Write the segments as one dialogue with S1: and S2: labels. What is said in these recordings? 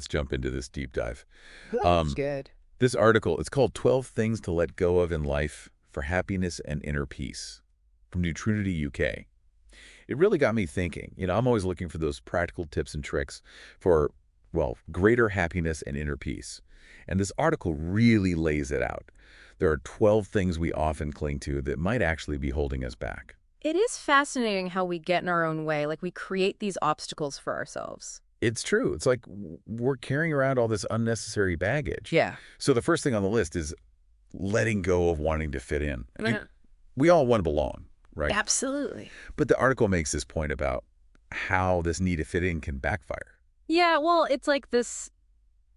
S1: let's jump into this deep dive.
S2: That's good.
S1: This article, it's called 12 Things to Let Go of in Life for Happiness and Inner Peace from Nutrunity UK. It really got me thinking. I'm always looking for those practical tips and tricks for, well, greater happiness and inner peace. And this article really lays it out. There are 12 things we often cling to that might actually be holding us back.
S2: It is fascinating how we get in our own way, like we create these obstacles for ourselves.
S1: It's true. It's like we're carrying around all this unnecessary baggage.
S2: Yeah.
S1: So the first thing on the list is letting go of wanting to fit in.
S2: Uh-huh.
S1: We all want to belong, right?
S2: Absolutely.
S1: But the article makes this point about how this need to fit in can backfire.
S2: Yeah, well, it's like this,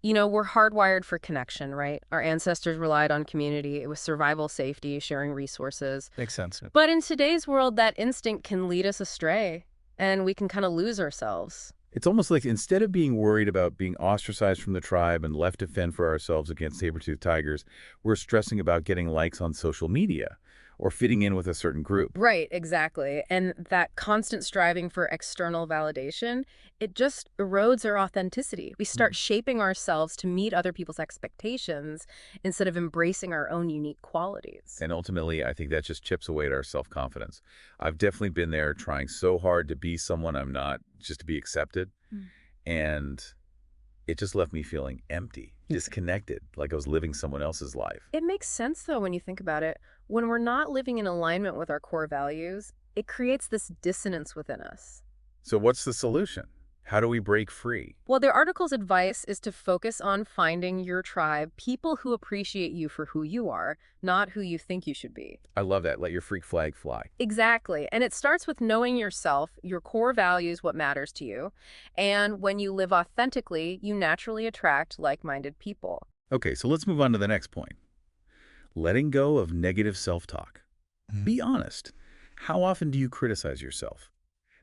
S2: we're hardwired for connection, right? Our ancestors relied on community. It was survival, safety, sharing resources.
S3: Makes sense.
S2: But in today's world, that instinct can lead us astray, and we can kind of lose ourselves.
S1: It's almost like instead of being worried about being ostracized from the tribe and left to fend for ourselves against saber-toothed tigers, we're stressing about getting likes on social media or fitting in with a certain group.
S2: Right, exactly. And that constant striving for external validation, it just erodes our authenticity. We start shaping ourselves to meet other people's expectations instead of embracing our own unique qualities.
S1: And ultimately, I think that just chips away at our self-confidence. I've definitely been there trying so hard to be someone I'm not, just to be accepted. And it just left me feeling empty, disconnected, like I was living someone else's life.
S2: It makes sense, though, when you think about it. When we're not living in alignment with our core values, it creates this dissonance within us.
S1: So what's the solution? How do we break free?
S2: Well, their article's advice is to focus on finding your tribe, people who appreciate you for who you are, not who you think you should be.
S1: I love that. Let your freak flag fly.
S2: Exactly. And it starts with knowing yourself, your core values, what matters to you. And when you live authentically, you naturally attract like-minded people.
S1: Okay, so let's move on to the next point. Letting go of negative self-talk. Be honest. How often do you criticize yourself?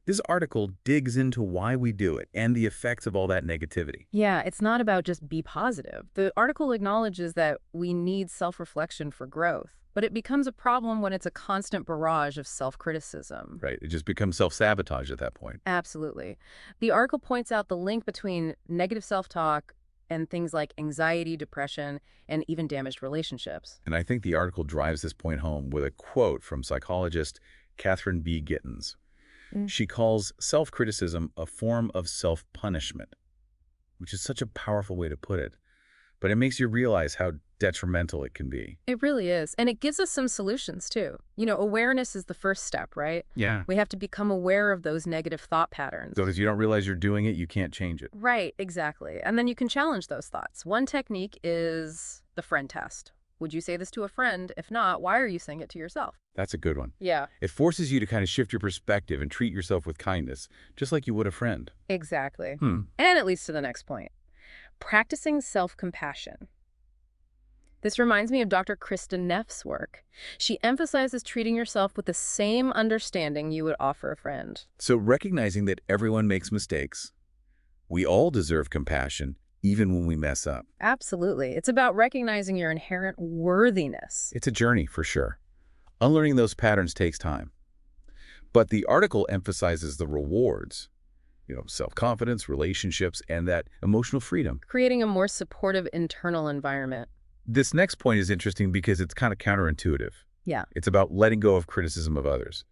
S1: This article digs into why we do it and the effects of all that negativity.
S2: Yeah, it's not about just be positive. The article acknowledges that we need self-reflection for growth, but it becomes a problem when it's a constant barrage of self-criticism.
S1: Right, it just becomes self-sabotage at that point.
S2: Absolutely. The article points out the link between negative self-talk and things like anxiety, depression, and even damaged relationships.
S1: And I think the article drives this point home with a quote from psychologist Catherine B. Gittins. She calls self-criticism a form of self-punishment, which is such a powerful way to put it. But it makes you realize how detrimental it can be.
S2: It really is. And it gives us some solutions, too. Awareness is the first step, right?
S3: Yeah.
S2: We have to become aware of those negative thought patterns.
S1: So if you don't realize you're doing it, you can't change it.
S2: Right, exactly. And then you can challenge those thoughts. One technique is the friend test. Would you say this to a friend? If not, why are you saying it to yourself?
S1: That's a good one.
S2: Yeah.
S1: It forces you to kind of shift your perspective and treat yourself with kindness, just like you would a friend.
S2: Exactly. And it leads to the next point. Practicing self-compassion. This reminds me of Dr. Kristen Neff's work. She emphasizes treating yourself with the same understanding you would offer a friend.
S1: So recognizing that everyone makes mistakes, we all deserve compassion, even when we mess up.
S2: Absolutely. It's about recognizing your inherent worthiness.
S1: It's a journey, for sure. Unlearning those patterns takes time. But the article emphasizes the rewards, self-confidence, relationships, and that emotional freedom.
S2: Creating a more supportive internal environment.
S1: This next point is interesting because it's kind of counterintuitive.
S2: Yeah.
S1: It's about letting go of criticism of others.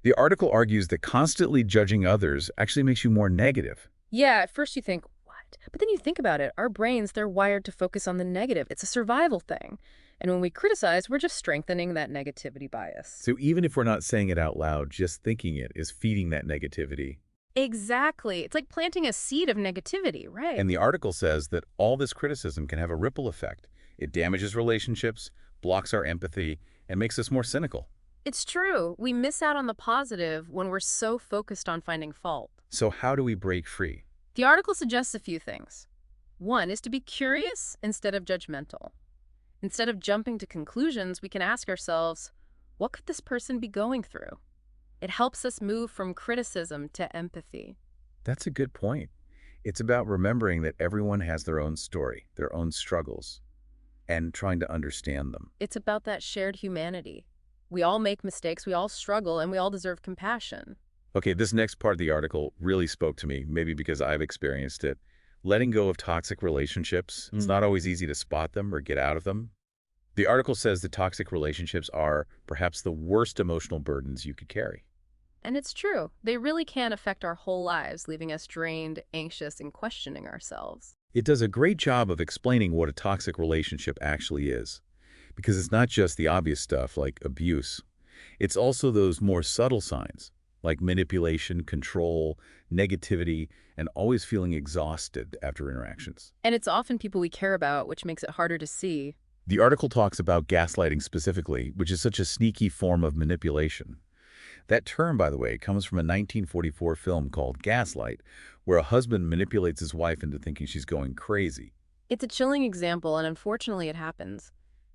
S1: The article argues that constantly judging others actually makes you more negative.
S2: Yeah, at first you think, what? But then you think about it. Our brains, they're wired to focus on the negative. It's a survival thing. And when we criticize, we're just strengthening that negativity bias.
S1: So even if we're not saying it out loud, just thinking it is feeding that negativity.
S2: Exactly. It's like planting a seed of negativity, right?
S1: And the article says that all this criticism can have a ripple effect. It damages relationships, blocks our empathy, and makes us more cynical.
S2: It's true. We miss out on the positive when we're so focused on finding fault.
S1: So how do we break free?
S2: The article suggests a few things. One is to be curious instead of judgmental. Instead of jumping to conclusions, we can ask ourselves, what could this person be going through? It helps us move from criticism to empathy.
S1: That's a good point. It's about remembering that everyone has their own story, their own struggles, and trying to understand them.
S2: It's about that shared humanity. We all make mistakes, we all struggle, and we all deserve compassion.
S1: Okay, this next part of the article really spoke to me, maybe because I've experienced it. letting go of toxic relationships. It's not always easy to spot them or get out of them. The article says that toxic relationships are perhaps the worst emotional burdens you could carry.
S2: And it's true. They really can affect our whole lives, leaving us drained, anxious, and questioning ourselves.
S1: It does a great job of explaining what a toxic relationship actually is, because it's not just the obvious stuff like abuse. It's also those more subtle signs, like manipulation, control, negativity, and always feeling exhausted after interactions.
S2: And it's often people we care about, which makes it harder to see.
S1: The article talks about gaslighting specifically, which is such a sneaky form of manipulation. That term, by the way, comes from a 1944 film called Gaslight, where a husband manipulates his wife into thinking she's going crazy.
S2: It's a chilling example, and unfortunately it happens.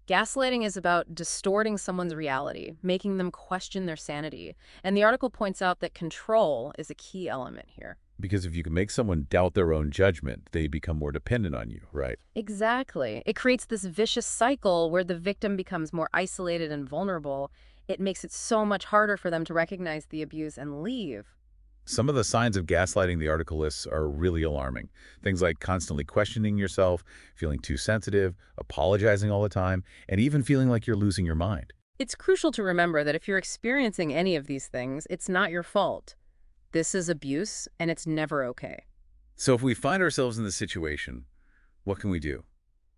S2: Gaslighting is about distorting someone's reality, making them question their sanity. And the article points out that control is a key element here.
S1: Because if you can make someone doubt their own judgment, they become more dependent on you, right?
S2: Exactly. It creates this vicious cycle where the victim becomes more isolated and vulnerable. It makes it so much harder for them to recognize the abuse and leave.
S1: Some of the signs of gaslighting the article lists are really alarming. Things like constantly questioning yourself, feeling too sensitive, apologizing all the time, and even feeling like you're losing your mind.
S2: It's crucial to remember that if you're experiencing any of these things, it's not your fault. This is abuse, and it's never okay.
S1: So if we find ourselves in this situation, what can we do?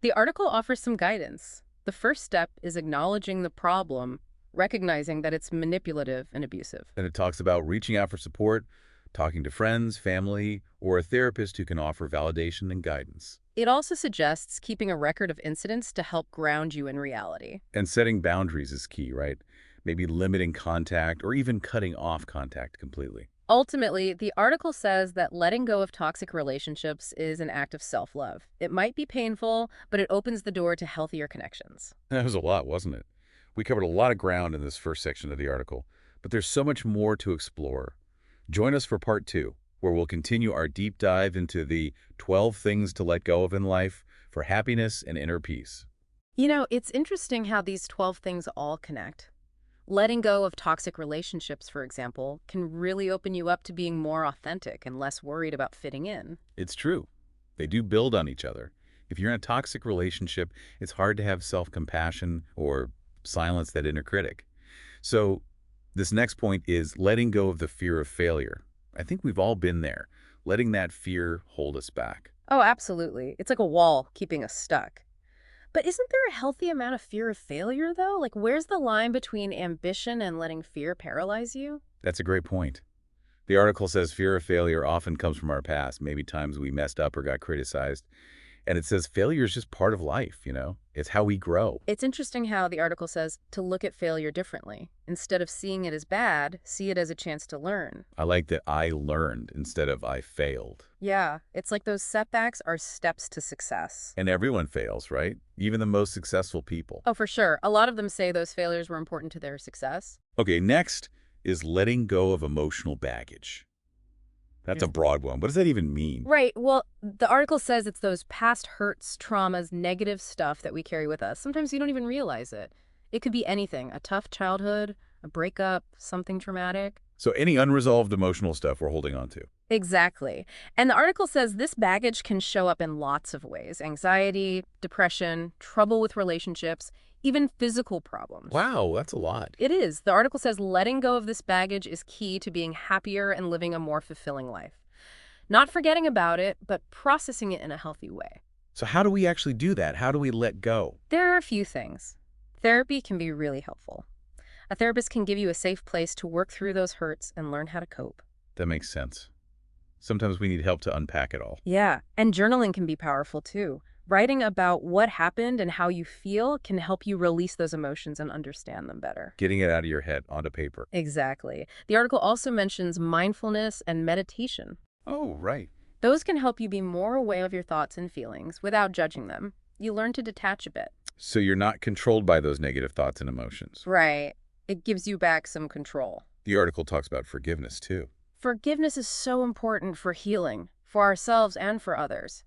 S2: The article offers some guidance. The first step is acknowledging the problem, recognizing that it's manipulative and abusive.
S1: And it talks about reaching out for support, talking to friends, family, or a therapist who can offer validation and guidance.
S2: It also suggests keeping a record of incidents to help ground you in reality.
S1: And setting boundaries is key, right? Maybe limiting contact or even cutting off contact completely.
S2: Ultimately, the article says that letting go of toxic relationships is an act of self-love. It might be painful, but it opens the door to healthier connections.
S1: That was a lot, wasn't it? We covered a lot of ground in this first section of the article, but there's so much more to explore. Join us for part 2, where we'll continue our deep dive into the 12 things to let go of in life for happiness and inner peace.
S2: You know, it's interesting how these 12 things all connect. Letting go of toxic relationships, for example, can really open you up to being more authentic and less worried about fitting in.
S1: It's true. They do build on each other. If you're in a toxic relationship, it's hard to have self-compassion or silence that inner critic. So this next point is letting go of the fear of failure. I think we've all been there, letting that fear hold us back.
S2: Oh, absolutely. It's like a wall keeping us stuck. But isn't there a healthy amount of fear of failure, though? Like, where's the line between ambition and letting fear paralyze you?
S1: That's a great point. The article says fear of failure often comes from our past, maybe times we messed up or got criticized. And it says failure is just part of life, you know? It's how we grow.
S2: It's interesting how the article says to look at failure differently. Instead of seeing it as bad, see it as a chance to learn.
S1: I like that I learned instead of I failed.
S2: Yeah, it's like those setbacks are steps to success.
S1: And everyone fails, right? Even the most successful people.
S2: Oh, for sure. A lot of them say those failures were important to their success.
S1: Okay, next is letting go of emotional baggage. That's a broad one. What does that even mean?
S2: Right. Well, the article says it's those past hurts, traumas, negative stuff that we carry with us. Sometimes we don't even realize it. It could be anything, a tough childhood, a breakup, something traumatic.
S1: So any unresolved emotional stuff we're holding on to.
S2: Exactly. And the article says this baggage can show up in lots of ways: anxiety, depression, trouble with relationships, even physical problems.
S1: Wow, that's a lot.
S2: It is. The article says letting go of this baggage is key to being happier and living a more fulfilling life. Not forgetting about it, but processing it in a healthy way.
S1: So how do we actually do that? How do we let go?
S2: There are a few things. Therapy can be really helpful. A therapist can give you a safe place to work through those hurts and learn how to cope.
S1: That makes sense. Sometimes we need help to unpack it all.
S2: Yeah, and journaling can be powerful too. Writing about what happened and how you feel can help you release those emotions and understand them better.
S1: Getting it out of your head onto paper.
S2: Exactly. The article also mentions mindfulness and meditation.
S1: Oh, right.
S2: Those can help you be more aware of your thoughts and feelings without judging them. You learn to detach a bit.
S1: So you're not controlled by those negative thoughts and emotions.
S2: Right. It gives you back some control.
S1: The article talks about forgiveness, too.
S2: Forgiveness is so important for healing, for ourselves and for others.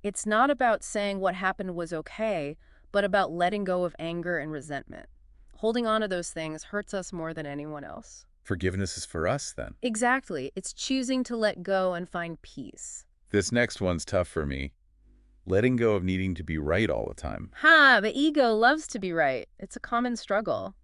S2: It's not about saying what happened was okay, but about letting go of anger and resentment. Holding on to those things hurts us more than anyone else.
S1: Forgiveness is for us, then.
S2: Exactly. It's choosing to let go and find peace.
S1: This next one's tough for me. Letting go of needing to be right all the time.
S2: The ego loves to be right. It's a common struggle.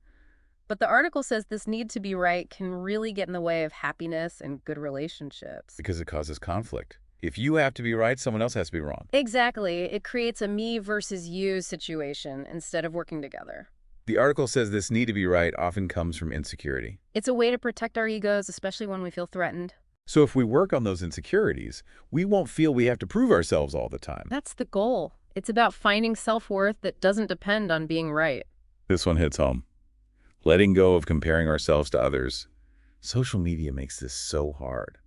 S2: But the article says this need to be right can really get in the way of happiness and good relationships.
S1: Because it causes conflict. If you have to be right, someone else has to be wrong.
S2: Exactly. It creates a me versus you situation instead of working together.
S1: The article says this need to be right often comes from insecurity.
S2: It's a way to protect our egos, especially when we feel threatened.
S1: So if we work on those insecurities, we won't feel we have to prove ourselves all the time.
S2: That's the goal. It's about finding self-worth that doesn't depend on being right.
S1: This one hits home. Letting go of comparing ourselves to others. Social media makes this so hard.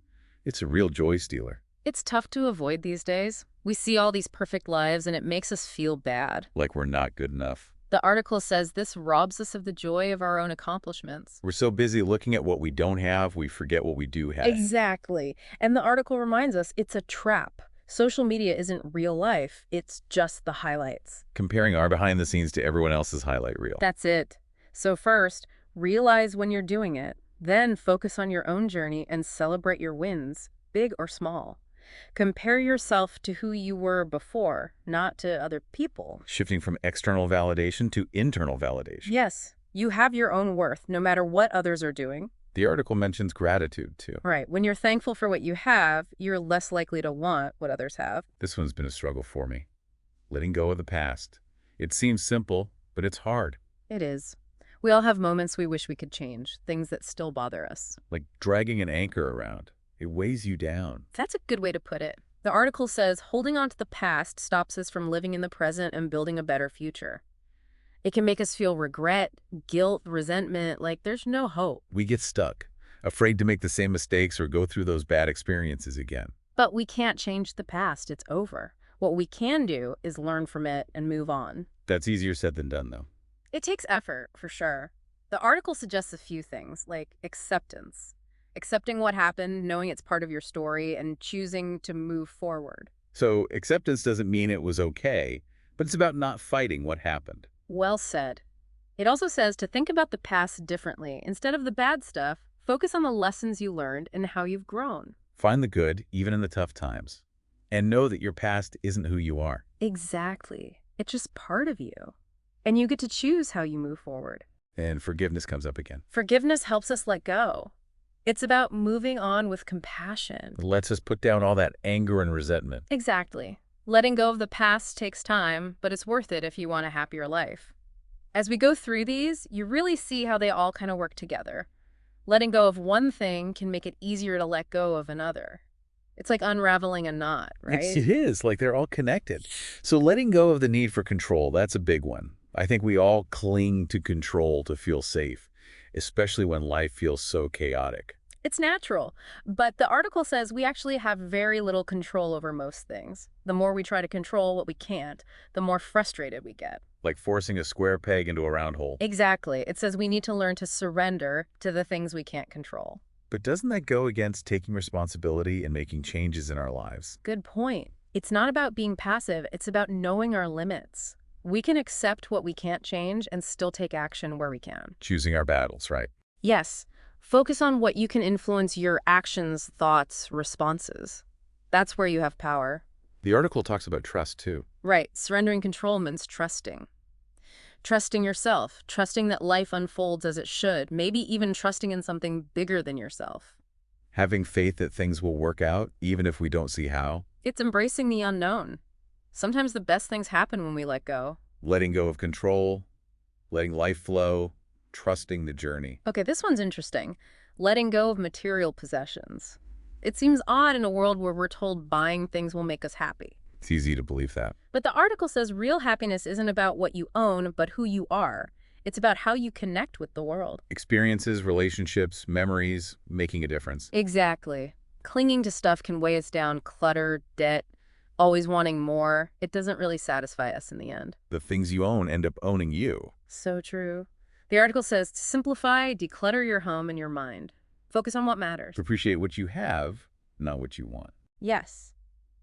S1: It's a real joy stealer.
S2: It's tough to avoid these days. We see all these perfect lives and it makes us feel bad.
S1: Like we're not good enough.
S2: The article says this robs us of the joy of our own accomplishments.
S1: We're so busy looking at what we don't have, we forget what we do have.
S2: Exactly. And the article reminds us it's a trap. Social media isn't real life. It's just the highlights.
S1: Comparing our behind the scenes to everyone else's highlight reel.
S2: That's it. So first, realize when you're doing it. Then focus on your own journey and celebrate your wins, big or small. Compare yourself to who you were before, not to other people.
S1: Shifting from external validation to internal validation.
S2: Yes, you have your own worth, no matter what others are doing.
S1: The article mentions gratitude, too.
S2: Right. When you're thankful for what you have, you're less likely to want what others have.
S1: This one's been a struggle for me. Letting go of the past. It seems simple, but it's hard.
S2: It is. We all have moments we wish we could change, things that still bother us.
S1: Like dragging an anchor around. It weighs you down.
S2: That's a good way to put it. The article says holding on to the past stops us from living in the present and building a better future. It can make us feel regret, guilt, resentment, like there's no hope.
S1: We get stuck, afraid to make the same mistakes or go through those bad experiences again.
S2: But we can't change the past. It's over. What we can do is learn from it and move on.
S1: That's easier said than done, though.
S2: It takes effort, for sure. The article suggests a few things, like acceptance. Accepting what happened, knowing it's part of your story, and choosing to move forward.
S1: So acceptance doesn't mean it was okay, but it's about not fighting what happened.
S2: Well said. It also says to think about the past differently. Instead of the bad stuff, focus on the lessons you learned and how you've grown.
S1: Find the good, even in the tough times. And know that your past isn't who you are.
S2: Exactly. It's just part of you. And you get to choose how you move forward.
S1: And forgiveness comes up again.
S2: Forgiveness helps us let go. It's about moving on with compassion.
S1: It lets us put down all that anger and resentment.
S2: Exactly. Letting go of the past takes time, but it's worth it if you want a happier life. As we go through these, you really see how they all kind of work together. Letting go of one thing can make it easier to let go of another. It's like unraveling a knot, right?
S1: It is, like they're all connected. So letting go of the need for control, that's a big one. I think we all cling to control to feel safe, especially when life feels so chaotic.
S2: It's natural, but the article says we actually have very little control over most things. The more we try to control what we can't, the more frustrated we get.
S1: Like forcing a square peg into a round hole.
S2: Exactly. It says we need to learn to surrender to the things we can't control.
S1: But doesn't that go against taking responsibility and making changes in our lives?
S2: Good point. It's not about being passive, it's about knowing our limits. We can accept what we can't change and still take action where we can.
S1: Choosing our battles, right?
S2: Yes. Focus on what you can influence your actions, thoughts, responses. That's where you have power.
S1: The article talks about trust, too.
S2: Right. Surrendering control means trusting. Trusting yourself, trusting that life unfolds as it should, maybe even trusting in something bigger than yourself.
S1: Having faith that things will work out, even if we don't see how.
S2: It's embracing the unknown. Sometimes the best things happen when we let go.
S1: Letting go of control, letting life flow, trusting the journey.
S2: Okay, this one's interesting. Letting go of material possessions. It seems odd in a world where we're told buying things will make us happy.
S1: It's easy to believe that.
S2: But the article says real happiness isn't about what you own, but who you are. It's about how you connect with the world.
S1: Experiences, relationships, memories, making a difference.
S2: Exactly. Clinging to stuff can weigh us down, clutter, debt, always wanting more. It doesn't really satisfy us in the end.
S1: The things you own end up owning you.
S2: So true. The article says to simplify, declutter your home and your mind. Focus on what matters.
S1: Appreciate what you have, not what you want.
S2: Yes.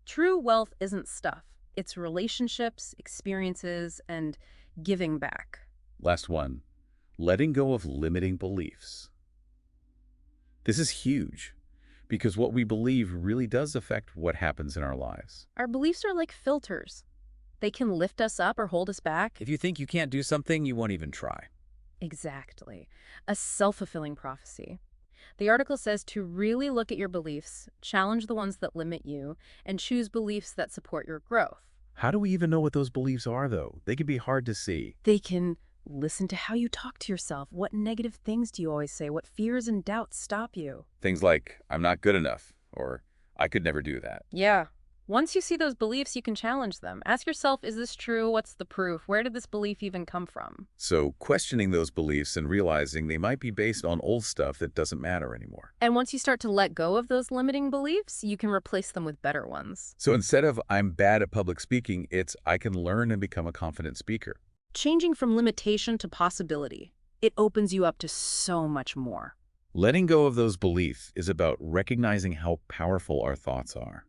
S2: True wealth isn't stuff. It's relationships, experiences, and giving back.
S1: Last one, letting go of limiting beliefs. This is huge because what we believe really does affect what happens in our lives.
S2: Our beliefs are like filters. They can lift us up or hold us back.
S3: If you think you can't do something, you won't even try.
S2: Exactly. A self-fulfilling prophecy. The article says to really look at your beliefs, challenge the ones that limit you, and choose beliefs that support your growth.
S1: How do we even know what those beliefs are, though? They can be hard to see.
S2: They can listen to how you talk to yourself. What negative things do you always say? What fears and doubts stop you?
S1: Things like, I'm not good enough, or I could never do that.
S2: Yeah. Once you see those beliefs, you can challenge them. Ask yourself, is this true? What's the proof? Where did this belief even come from?
S1: So questioning those beliefs and realizing they might be based on old stuff that doesn't matter anymore.
S2: And once you start to let go of those limiting beliefs, you can replace them with better ones.
S1: So instead of I'm bad at public speaking, it's I can learn and become a confident speaker.
S2: Changing from limitation to possibility, it opens you up to so much more.
S1: Letting go of those beliefs is about recognizing how powerful our thoughts are.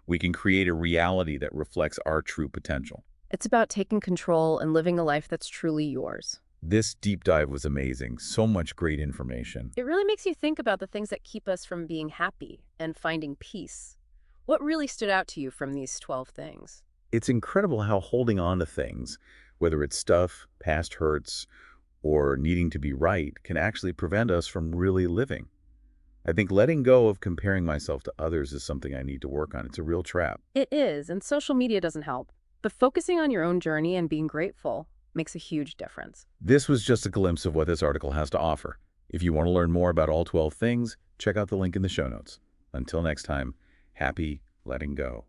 S1: We can create a reality that reflects our true potential.
S2: It's about taking control and living a life that's truly yours.
S1: This deep dive was amazing. So much great information.
S2: It really makes you think about the things that keep us from being happy and finding peace. What really stood out to you from these 12 things?
S1: It's incredible how holding on to things, whether it's stuff, past hurts, or needing to be right, can actually prevent us from really living. I think letting go of comparing myself to others is something I need to work on. It's a real trap.
S2: It is, and social media doesn't help. But focusing on your own journey and being grateful makes a huge difference.
S1: This was just a glimpse of what this article has to offer. If you want to learn more about all 12 things, check out the link in the show notes. Until next time, happy letting go.